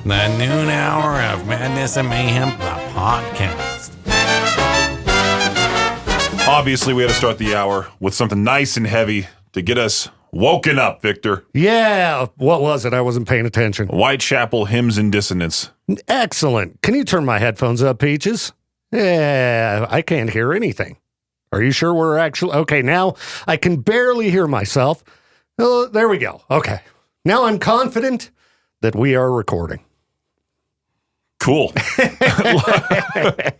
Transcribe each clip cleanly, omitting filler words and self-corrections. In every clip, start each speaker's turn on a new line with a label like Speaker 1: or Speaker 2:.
Speaker 1: The noon hour of Madness and Mayhem, the podcast.
Speaker 2: Obviously, we had to start the hour with something nice and heavy to get us woken up, Victor.
Speaker 3: Yeah, what was it? I wasn't paying attention.
Speaker 2: Whitechapel Hymns and Dissonance.
Speaker 3: Excellent. Can you turn my headphones up, Peaches? Yeah, I can't hear anything. Are you sure we're actually... Okay, now I can barely hear myself. Oh, there we go. Okay. Now I'm confident that we are recording.
Speaker 2: Cool.
Speaker 3: I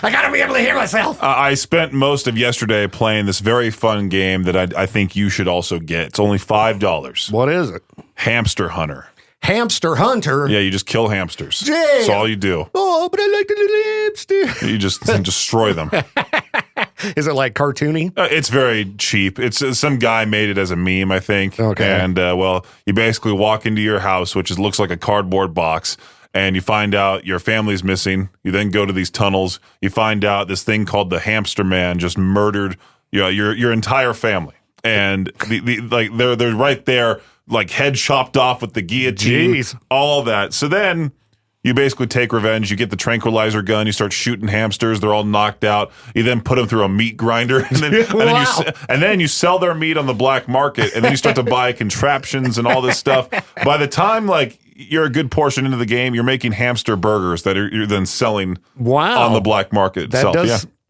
Speaker 3: gotta be able to hear myself.
Speaker 2: I spent most of yesterday playing this very fun game that I think you should also get. It's only $5.
Speaker 3: What is it?
Speaker 2: Hamster Hunter.
Speaker 3: Hamster Hunter?
Speaker 2: Yeah, you just kill hamsters.
Speaker 3: Damn.
Speaker 2: That's all you do.
Speaker 3: Oh, but I like the little hamster.
Speaker 2: You just destroy them.
Speaker 3: Is it like cartoony?
Speaker 2: It's very cheap. It's some guy made it as a meme, I think.
Speaker 3: Okay.
Speaker 2: And, you basically walk into your house, which looks like a cardboard box, and you find out your family's missing. You then go to these tunnels. You find out this thing called the Hamster Man just murdered your entire family. And they're right there, like head chopped off with the guillotine.
Speaker 3: Jeez.
Speaker 2: All that. So then you basically take revenge. You get the tranquilizer gun. You start shooting hamsters. They're all knocked out. You then put them through a meat grinder. And then you sell their meat on the black market. And then you start to buy contraptions and all this stuff. By the time, you're a good portion into the game, you're making hamster burgers that you're then selling on the black market itself.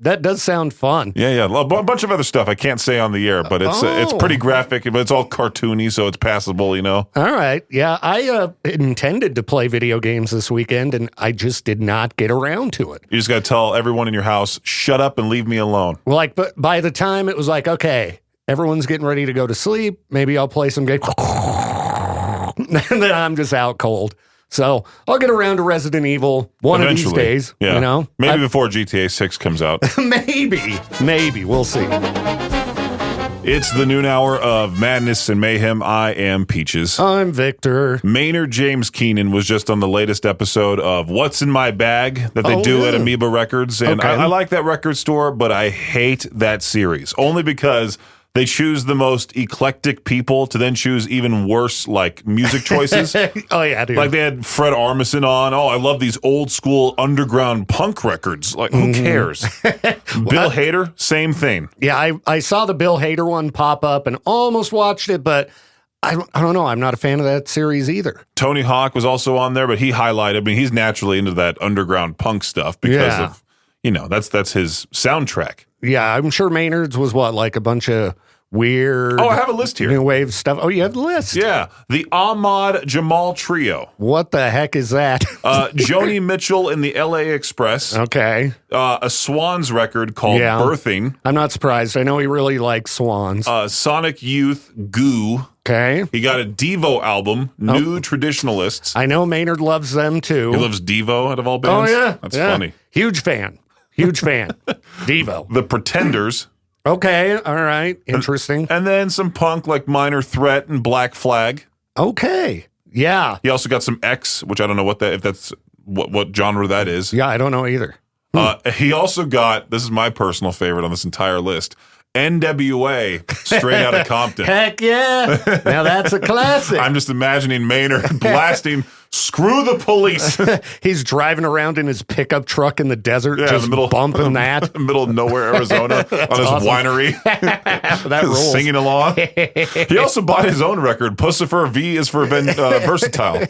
Speaker 3: That does sound fun.
Speaker 2: Yeah. A bunch of other stuff I can't say on the air, but it's pretty graphic, but it's all cartoony, so it's passable,
Speaker 3: All right. Yeah, I intended to play video games this weekend, and I just did not get around to it.
Speaker 2: You just got to tell everyone in your house, shut up and leave me alone.
Speaker 3: Well, but by the time it was like, okay, everyone's getting ready to go to sleep, maybe I'll play some games. And then I'm just out cold. So I'll get around to Resident Evil one of these days.
Speaker 2: Yeah. Maybe before GTA 6 comes out.
Speaker 3: Maybe. We'll see.
Speaker 2: It's the noon hour of Madness and Mayhem. I am Peaches.
Speaker 3: I'm Victor.
Speaker 2: Maynard James Keenan was just on the latest episode of What's in My Bag that they do at Amoeba Records. And
Speaker 3: okay.
Speaker 2: I like that record store, but I hate that series. Only because they choose the most eclectic people to then choose even worse, music choices.
Speaker 3: Oh, yeah, dude.
Speaker 2: Like they had Fred Armisen on. Oh, I love these old school underground punk records. Who cares? Bill Hader, same thing.
Speaker 3: Yeah, I saw the Bill Hader one pop up and almost watched it, but I don't know. I'm not a fan of that series either.
Speaker 2: Tony Hawk was also on there, but he highlighted, he's naturally into that underground punk stuff because of, that's his soundtrack.
Speaker 3: Yeah, I'm sure Maynard's was a bunch of weird...
Speaker 2: Oh, I have a list here.
Speaker 3: New wave stuff. Oh, you have the list?
Speaker 2: Yeah. The Ahmad Jamal Trio.
Speaker 3: What the heck is that?
Speaker 2: Joni Mitchell and the LA Express.
Speaker 3: Okay.
Speaker 2: A Swans record called Birthing.
Speaker 3: I'm not surprised. I know he really likes Swans.
Speaker 2: Sonic Youth, Goo.
Speaker 3: Okay.
Speaker 2: He got a Devo album, New Traditionalists.
Speaker 3: I know Maynard loves them, too.
Speaker 2: He loves Devo out of all bands?
Speaker 3: Oh, yeah.
Speaker 2: That's funny.
Speaker 3: Huge fan. Devo.
Speaker 2: The Pretenders.
Speaker 3: Okay, all right. Interesting.
Speaker 2: And then some punk like Minor Threat and Black Flag.
Speaker 3: Okay. Yeah.
Speaker 2: He also got some X, which I don't know if that's what genre that is.
Speaker 3: Yeah, I don't know either.
Speaker 2: He also got, this is my personal favorite on this entire list, NWA, Straight Outta Compton.
Speaker 3: Heck yeah. Now that's a classic.
Speaker 2: I'm just imagining Maynard blasting, screw the police.
Speaker 3: He's driving around in his pickup truck in the desert, just
Speaker 2: in the middle,
Speaker 3: bumping that.
Speaker 2: In the middle of nowhere, Arizona, on his winery.
Speaker 3: That rules.
Speaker 2: Singing along. He also bought his own record, Pussifer V is for Versatile.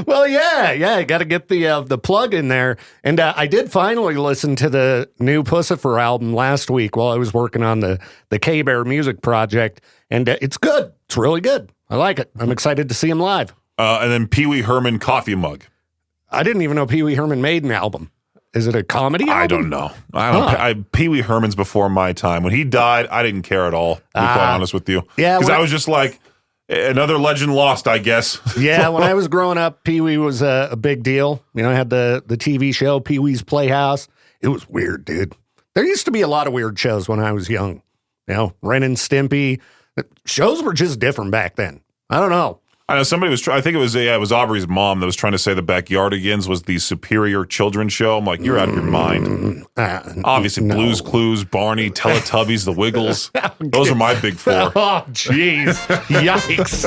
Speaker 3: Well, yeah, got to get the plug in there. And I did finally listen to the new Pussifer album last week while I was working on the K-Bear music project, and it's good. It's really good. I like it. I'm excited to see him live.
Speaker 2: And then Pee Wee Herman Coffee Mug.
Speaker 3: I didn't even know Pee Wee Herman made an album. Is it a comedy album?
Speaker 2: I don't know. Pee Wee Herman's before my time. When he died, I didn't care at all, to be quite honest with you.
Speaker 3: Yeah,
Speaker 2: because I was just like, another legend lost, I guess.
Speaker 3: Yeah, when I was growing up, Pee Wee was a big deal. I had the TV show, Pee Wee's Playhouse. It was weird, dude. There used to be a lot of weird shows when I was young. Ren and Stimpy. Shows were just different back then. I don't know.
Speaker 2: I know somebody was. I think it was Aubrey's mom that was trying to say the Backyardigans was the superior children's show. I'm like, you're out of your mind. Obviously, no. Blue's Clues, Barney, Teletubbies, The Wiggles. Those are my big four.
Speaker 3: Oh, jeez, yikes!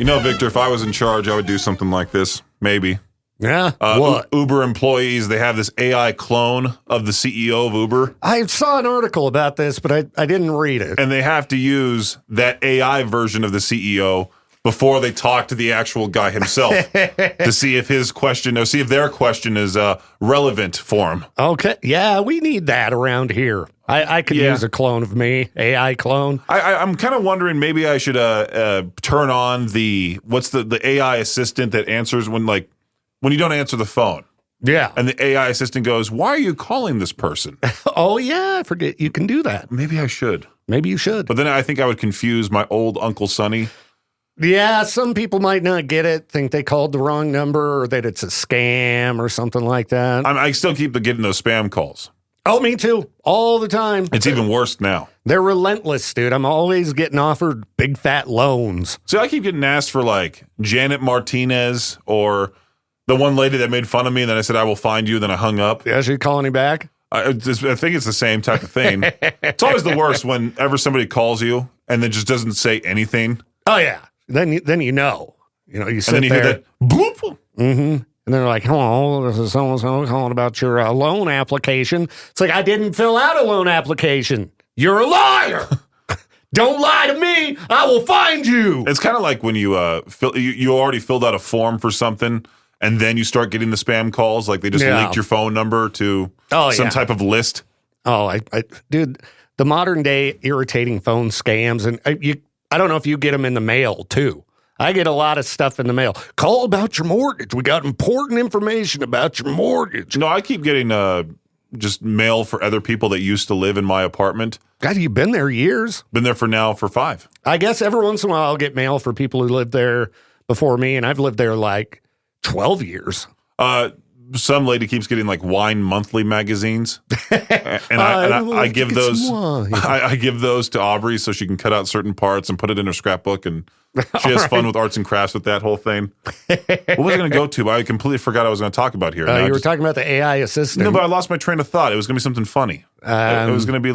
Speaker 2: You know, Victor, if I was in charge, I would do something like this. Maybe.
Speaker 3: Yeah. What?
Speaker 2: Uber employees, they have this AI clone of the CEO of Uber.
Speaker 3: I saw an article about this, but I didn't read it.
Speaker 2: And they have to use that AI version of the CEO before they talk to the actual guy himself to see if his question, or see if their question is relevant for him.
Speaker 3: Okay. Yeah, we need that around here. I could use a clone of me, AI clone.
Speaker 2: I'm kind of wondering, maybe I should turn on the AI assistant that answers when you don't answer the phone.
Speaker 3: Yeah.
Speaker 2: And the AI assistant goes, "Why are you calling this person?"
Speaker 3: Oh, yeah. I forget you can do that.
Speaker 2: Maybe I should.
Speaker 3: Maybe you should.
Speaker 2: But then I think I would confuse my old Uncle Sonny.
Speaker 3: Yeah, some people might not get it, think they called the wrong number or that it's a scam or something like that.
Speaker 2: I still keep getting those spam calls.
Speaker 3: Oh, me too. All the time.
Speaker 2: It's even worse now.
Speaker 3: They're relentless, dude. I'm always getting offered big fat loans.
Speaker 2: See, I keep getting asked for Janet Martinez or the one lady that made fun of me, and then I said, "I will find you," then I hung up.
Speaker 3: Yeah, she calling you back?
Speaker 2: I think it's the same type of thing. It's always the worst whenever somebody calls you and then just doesn't say anything.
Speaker 3: Oh, yeah. Then you know. You sit
Speaker 2: and then you
Speaker 3: there.
Speaker 2: hear that boop.
Speaker 3: Mm-hmm. And they're like, "Hello, this is so-and-so calling about your loan application." It's like, I didn't fill out a loan application. You're a liar. Don't lie to me. I will find you.
Speaker 2: It's kind of like when you you already filled out a form for something, and then you start getting the spam calls. Like they just linked your phone number to some type of list.
Speaker 3: Oh, dude, the modern day irritating phone scams, and I don't know if you get them in the mail too. I get a lot of stuff in the mail. Call about your mortgage. We got important information about your mortgage.
Speaker 2: No, I keep getting just mail for other people that used to live in my apartment.
Speaker 3: God, you've been there years.
Speaker 2: Been there for 5.
Speaker 3: I guess every once in a while I'll get mail for people who lived there before me, and I've lived there 12 years.
Speaker 2: Some lady keeps getting wine monthly magazines, and I give those. I give those to Aubrey so she can cut out certain parts and put it in her scrapbook, and she has fun with arts and crafts with that whole thing. What was I going to go to? I completely forgot I was going to talk about here.
Speaker 3: You were talking about the AI assistant.
Speaker 2: No, but I lost my train of thought. It was going to be something funny. It was going to be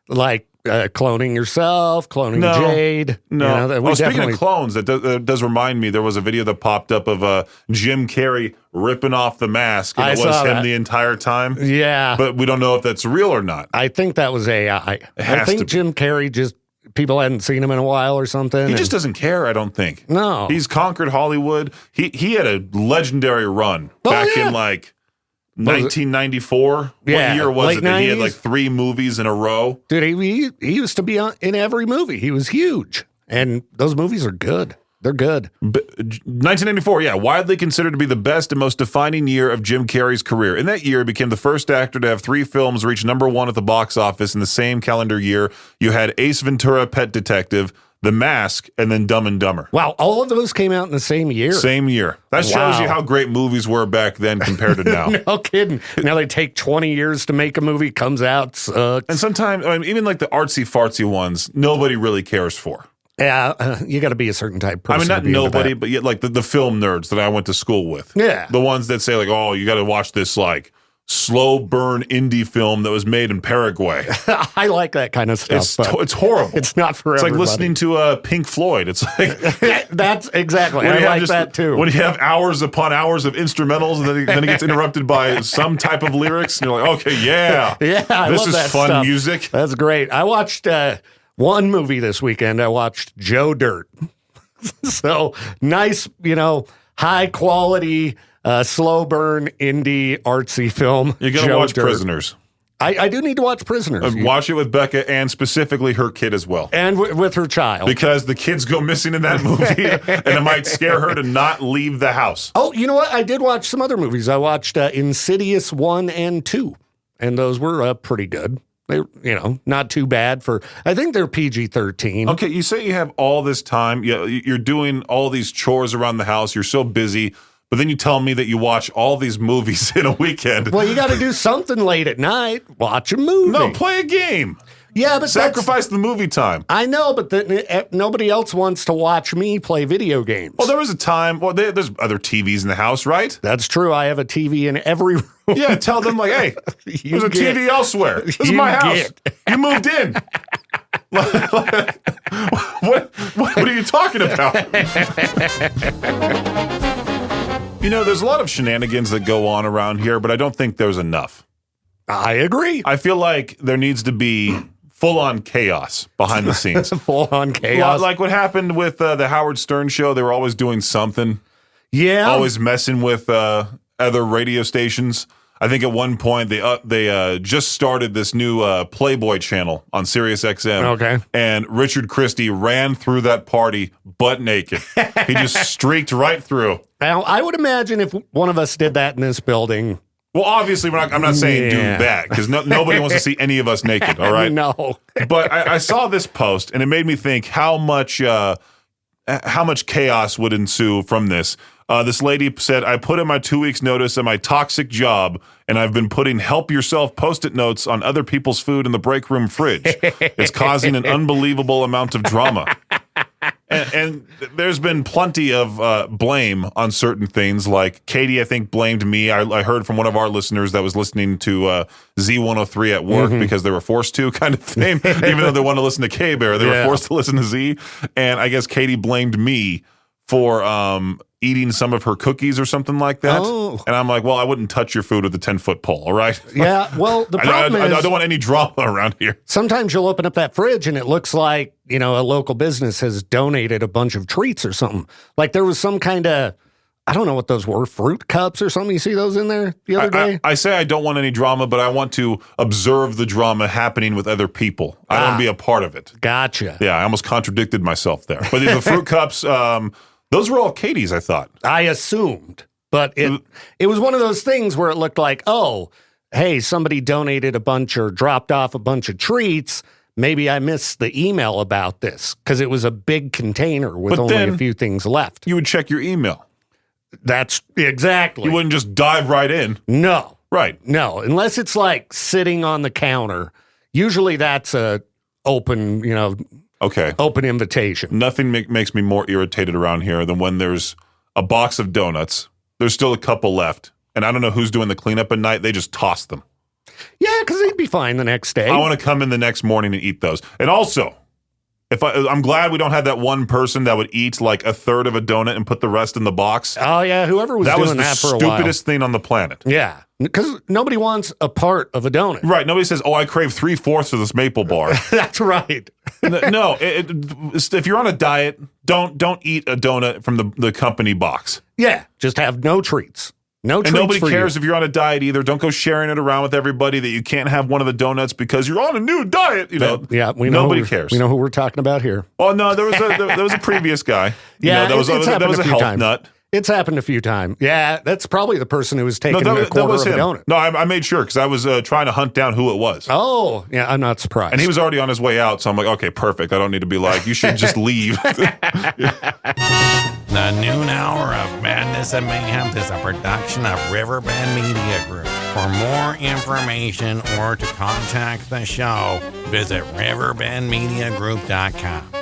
Speaker 2: like
Speaker 3: cloning yourself, cloning Jade.
Speaker 2: No. Speaking of clones, that does remind me, there was a video that popped up of Jim Carrey ripping off the mask, and it was him the entire time.
Speaker 3: Yeah.
Speaker 2: But we don't know if that's real or not.
Speaker 3: I think that was AI. I think Jim Carrey people hadn't seen him in a while or something.
Speaker 2: He just doesn't care, I don't think.
Speaker 3: No.
Speaker 2: He's conquered Hollywood. He had a legendary run back in 1994.
Speaker 3: Yeah,
Speaker 2: what year was it that he had
Speaker 3: 90s?
Speaker 2: 3 movies in a row?
Speaker 3: Dude, he used to be in every movie. He was huge. And those movies are good. They're good.
Speaker 2: 1994, yeah, widely considered to be the best and most defining year of Jim Carrey's career. In that year, he became the first actor to have 3 films reach #1 at the box office in the same calendar year. You had Ace Ventura, Pet Detective, The Mask, and then Dumb and Dumber.
Speaker 3: Wow, all of those came out in the same year.
Speaker 2: Same year. That shows you how great movies were back then compared to now.
Speaker 3: No kidding. Now they take 20 years to make a movie, comes out, sucks.
Speaker 2: And sometimes, even the artsy fartsy ones, nobody really cares for.
Speaker 3: Yeah, you got to be a certain type of person.
Speaker 2: Not nobody, but yet the film nerds that I went to school with.
Speaker 3: Yeah.
Speaker 2: The ones that say oh, you got to watch this slow burn indie film that was made in Paraguay.
Speaker 3: I like that kind of stuff.
Speaker 2: It's horrible.
Speaker 3: It's not for
Speaker 2: everybody.
Speaker 3: It's
Speaker 2: like listening to Pink Floyd. It's
Speaker 3: that's exactly. I like that too.
Speaker 2: When you have hours upon hours of instrumentals, and then it gets interrupted by some type of lyrics, and you're like, okay, yeah,
Speaker 3: I
Speaker 2: this
Speaker 3: love
Speaker 2: is
Speaker 3: that
Speaker 2: fun
Speaker 3: stuff.
Speaker 2: music.
Speaker 3: That's great. I watched one movie this weekend. I watched Joe Dirt. So nice, high quality, slow burn indie artsy film.
Speaker 2: You're gonna watch Prisoners.
Speaker 3: I do need to watch Prisoners.
Speaker 2: Watch it with Becca and specifically her kid as well.
Speaker 3: And with her child.
Speaker 2: Because the kids go missing in that movie and it might scare her to not leave the house.
Speaker 3: Oh, you know what? I did watch some other movies. I watched Insidious 1 and 2, and those were pretty good. They, not too bad I think they're PG-13.
Speaker 2: Okay, you say you have all this time. You're doing all these chores around the house. You're so busy. But then you tell me that you watch all these movies in a weekend.
Speaker 3: Well, you got to do something late at night. Watch a movie.
Speaker 2: No, play a game.
Speaker 3: Yeah, but
Speaker 2: sacrifice the movie time.
Speaker 3: I know, but nobody else wants to watch me play video games.
Speaker 2: Well, there was a time. Well, there's other TVs in the house, right?
Speaker 3: That's true. I have a TV in every room.
Speaker 2: Yeah, tell them hey, there's a TV elsewhere. This is my house. You moved in. What are you talking about? There's a lot of shenanigans that go on around here, but I don't think there's enough.
Speaker 3: I agree.
Speaker 2: I feel like there needs to be full-on chaos behind the scenes.
Speaker 3: Full-on chaos.
Speaker 2: Like what happened with the Howard Stern show. They were always doing something.
Speaker 3: Yeah.
Speaker 2: Always messing with other radio stations. I think at one point they just started this new Playboy channel on Sirius XM.
Speaker 3: Okay.
Speaker 2: And Richard Christie ran through that party butt naked. He just streaked right through.
Speaker 3: Now, I would imagine if one of us did that in this building.
Speaker 2: Well, obviously, I'm not saying do that because nobody wants to see any of us naked, all right?
Speaker 3: No.
Speaker 2: But I saw this post, and it made me think how much chaos would ensue from this. This lady said, I put in my 2 weeks notice at my toxic job, and I've been putting help yourself Post-it notes on other people's food in the break room fridge. It's causing an unbelievable amount of drama. And there's been plenty of blame on certain things. Like Katie, I think, blamed me. I heard from one of our listeners that was listening to Z103 at work because they were forced to, kind of thing. Even though they want to listen to K-Bear, they were forced to listen to Z. And I guess Katie blamed me for eating some of her cookies or something like that. Oh. And I'm like, well, I wouldn't touch your food with a 10-foot pole, all right?
Speaker 3: Yeah, well, the problem is...
Speaker 2: I don't want any drama around here.
Speaker 3: Sometimes you'll open up that fridge and it looks like, a local business has donated a bunch of treats or something. Like there was some kind of, I don't know what those were, fruit cups or something. You see those in there the other day?
Speaker 2: I say I don't want any drama, but I want to observe the drama happening with other people. I don't want to be a part of it.
Speaker 3: Gotcha.
Speaker 2: Yeah, I almost contradicted myself there. But the fruit cups... those were all Katie's, I thought.
Speaker 3: I assumed. But it was one of those things where it looked like, oh, hey, somebody donated a bunch or dropped off a bunch of treats. Maybe I missed the email about this because it was a big container with only a few things left.
Speaker 2: You would check your email.
Speaker 3: That's exactly.
Speaker 2: You wouldn't just dive right in.
Speaker 3: No.
Speaker 2: Right.
Speaker 3: No, unless it's like sitting on the counter. Usually that's a open,
Speaker 2: Okay.
Speaker 3: Open invitation.
Speaker 2: Nothing makes me more irritated around here than when there's a box of donuts. There's still a couple left. And I don't know who's doing the cleanup at night. They just toss them.
Speaker 3: Yeah, because they'd be fine the next day.
Speaker 2: I want to come in the next morning and eat those. And also, I'm glad we don't have that one person that would eat like a third of a donut and put the rest in the box.
Speaker 3: Oh, yeah. Whoever was doing that for a while.
Speaker 2: That was the stupidest thing on the planet.
Speaker 3: Yeah. Because nobody wants a part of a donut.
Speaker 2: Right. Nobody says, I crave 3/4 of this maple bar.
Speaker 3: That's right.
Speaker 2: No. If you're on a diet, don't eat a donut from the company box.
Speaker 3: Yeah. Just have no treats. No treats.
Speaker 2: And nobody cares
Speaker 3: you.
Speaker 2: if you're on a diet either. Don't go sharing it around with everybody that you can't have one of the donuts because you're on a new diet.
Speaker 3: Yeah, we know.
Speaker 2: Nobody cares.
Speaker 3: We know who we're talking about here.
Speaker 2: Oh no, there was a previous guy.
Speaker 3: Yeah,
Speaker 2: that was a health
Speaker 3: times.
Speaker 2: Nut.
Speaker 3: It's happened a few times. Yeah, that's probably the person who was taking a quarter of a donut.
Speaker 2: No, I made sure because I was trying to hunt down who it was.
Speaker 3: Oh, yeah, I'm not surprised.
Speaker 2: And he was already on his way out, so I'm like, okay, perfect. I don't need to be like, you should just leave.
Speaker 1: The noon hour of Madness and Mayhem is a production of Riverbend Media Group. For more information or to contact the show, visit riverbendmediagroup.com.